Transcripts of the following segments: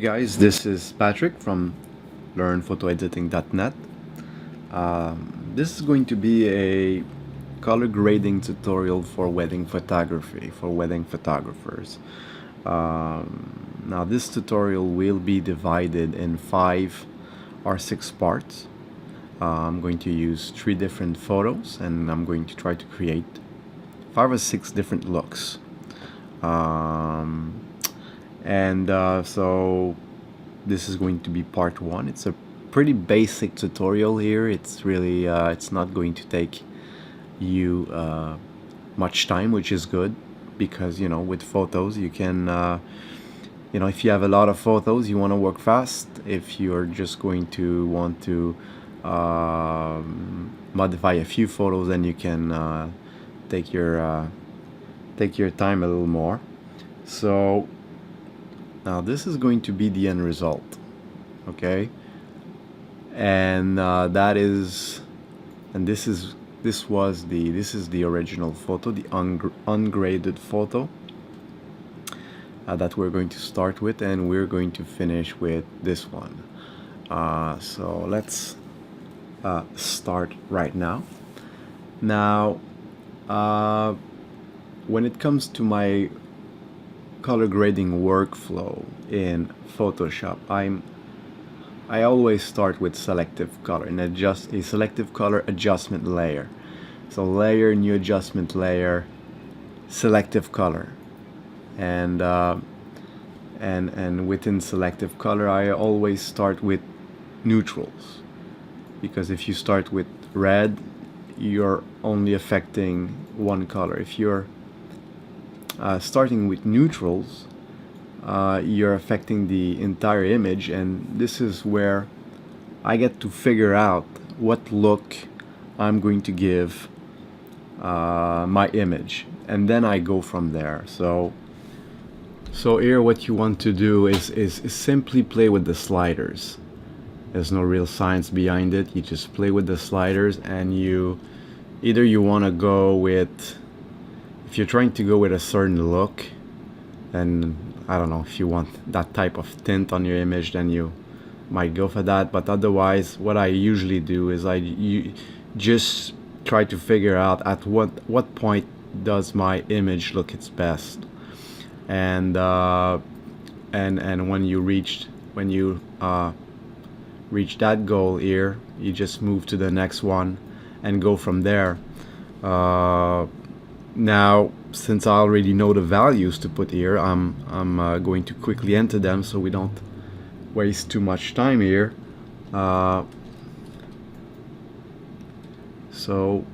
guys, this is Patrick from learnphotoediting.net. This is going to be a color grading tutorial for wedding photography, for wedding photographers. Now this tutorial will be divided in 5 or 6 parts. I'm going to use 3 different photos and I'm going to try to create 5 or 6 different looks. So this is going to be part 1. It's a pretty basic tutorial here. It's really it's not going to take you much time, which is good, because with photos you can if you have a lot of photos, you want to work fast. If you're just going to want to modify a few photos, then you can take your time a little more. So now this is going to be the end result, okay? And this is the original photo, the ungraded photo that we're going to start with, and we're going to finish with this one. So let's start right now. Now, when it comes to my color grading workflow in Photoshop, I always start with selective color and adjust a selective color adjustment layer. So layer, new adjustment layer, selective color, and within selective color I always start with neutrals, because if you start with red, you're only affecting one color. If you're starting with neutrals, you're affecting the entire image, and this is where I get to figure out what look I'm going to give my image, and then I go from there. So here what you want to do is simply play with the sliders. There's no real science behind it. You just play with the sliders, and you want to go with, if you're trying to go with a certain look, then I don't know, if you want that type of tint on your image, then you might go for that. But otherwise, what I usually do is you just try to figure out at what point does my image look its best, and when you reach that goal here, you just move to the next one and go from there. Now, since I already know the values to put here, I'm going to quickly enter them so we don't waste too much time here. So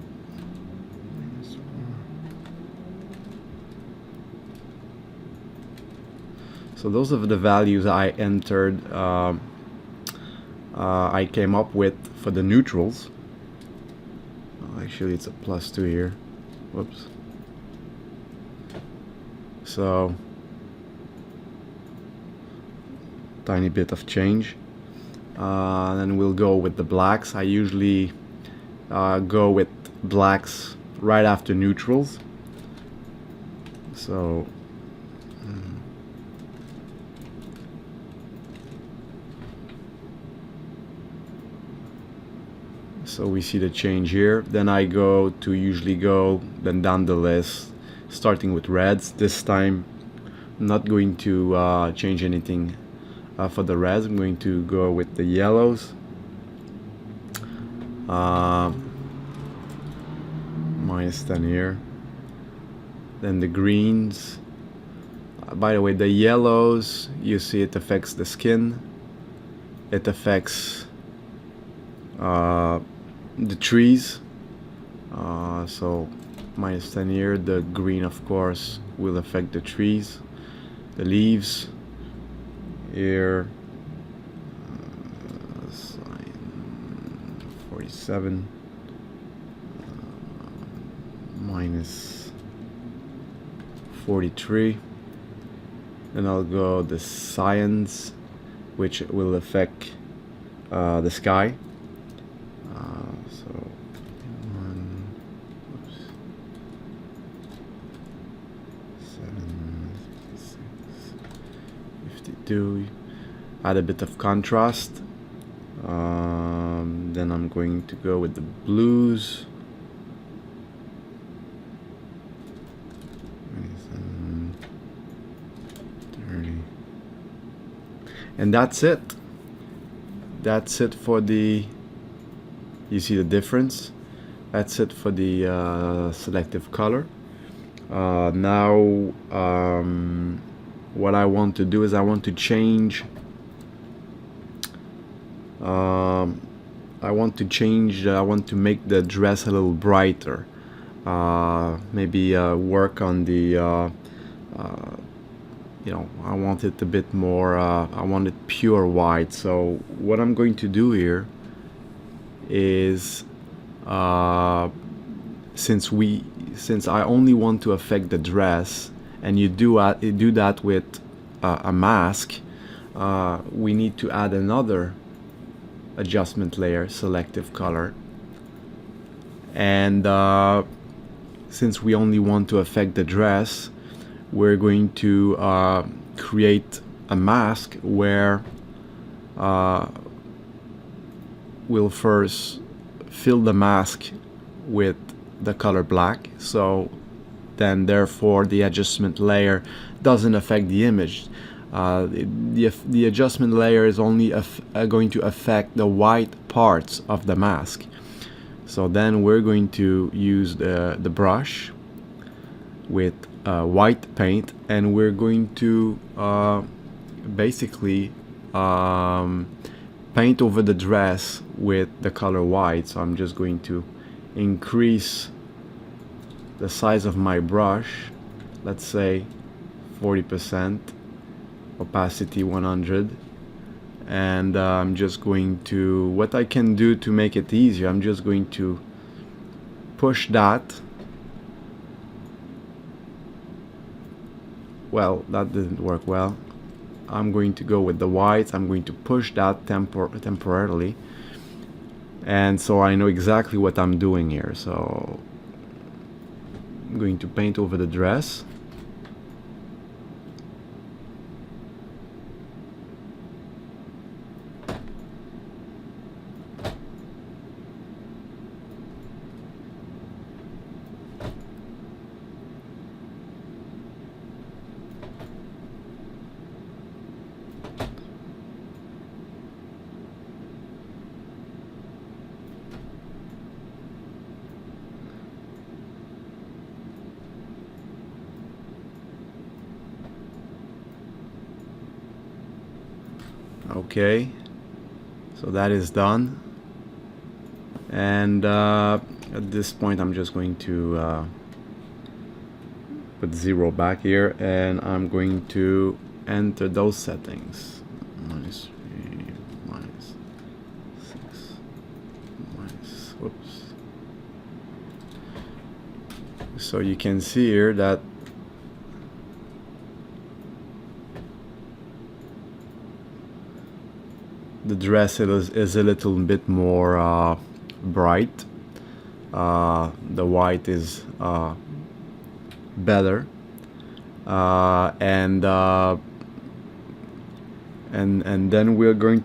those are the values I entered. I came up with for the neutrals. Actually, it's a +2 here. Whoops. So tiny bit of change. Then we'll go with the blacks. I usually go with blacks right after neutrals. So we see the change here. Then I usually go down the list, starting with reds. This time I'm not going to change anything for the reds. I'm going to go with the yellows, -10 here. Then the greens. By the way, the yellows, you see it affects the skin, it affects the trees, so -10 here. The green, of course, will affect the trees, the leaves here. 47, -43. Then I'll go the cyan, which will affect the sky. So 52. add a bit of contrast. Then I'm going to go with the blues. And that's it. That's it for the, you see the difference? That's it for the selective color. Now what I want to do is I want to change I want to make the dress a little brighter. Maybe work on the you know, I want it a bit more, I want it pure white. So what I'm going to do here is, since I only want to affect the dress, and you do that with a mask, we need to add another adjustment layer, selective color. And since we only want to affect the dress, we're going to create a mask where we'll first fill the mask with the color black, so then therefore the adjustment layer doesn't affect the image. The adjustment layer is only going to affect the white parts of the mask. So then we're going to use the brush with white paint, and we're going to basically paint over the dress with the color white. So I'm just going to increase the size of my brush, let's say 40%, opacity 100, and I'm just going to, what I can do to make it easier, I'm just going to push that. Well, that didn't work well. I'm going to go with the whites. I'm going to push that temporarily, and so I know exactly what I'm doing here. So I'm going to paint over the dress. Okay, so that is done, and at this point I'm just going to put 0 back here, and I'm going to enter those settings. -3, -6, whoops. So you can see here that the dress is a little bit more bright. The white is better, and then we're going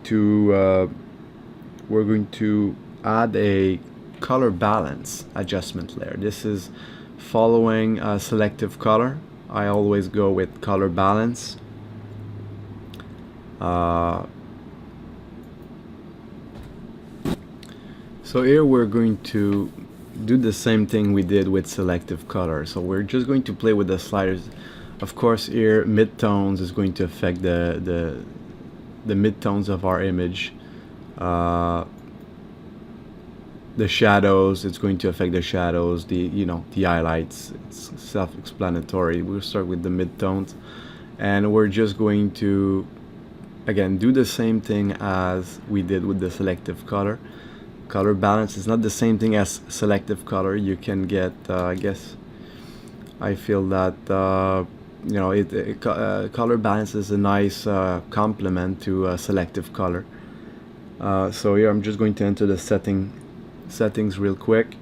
to add a color balance adjustment layer. This is following selective color. I always go with color balance. So here we're going to do the same thing we did with selective color. So we're just going to play with the sliders. Of course, here midtones is going to affect the midtones of our image. The shadows, it's going to affect the shadows. The highlights. It's self-explanatory. We'll start with the midtones, and we're just going to again do the same thing as we did with the selective color. Color balance is not the same thing as selective color. You can get, I guess, I feel that color balance is a nice complement to selective color. So here I'm just going to enter the settings real quick,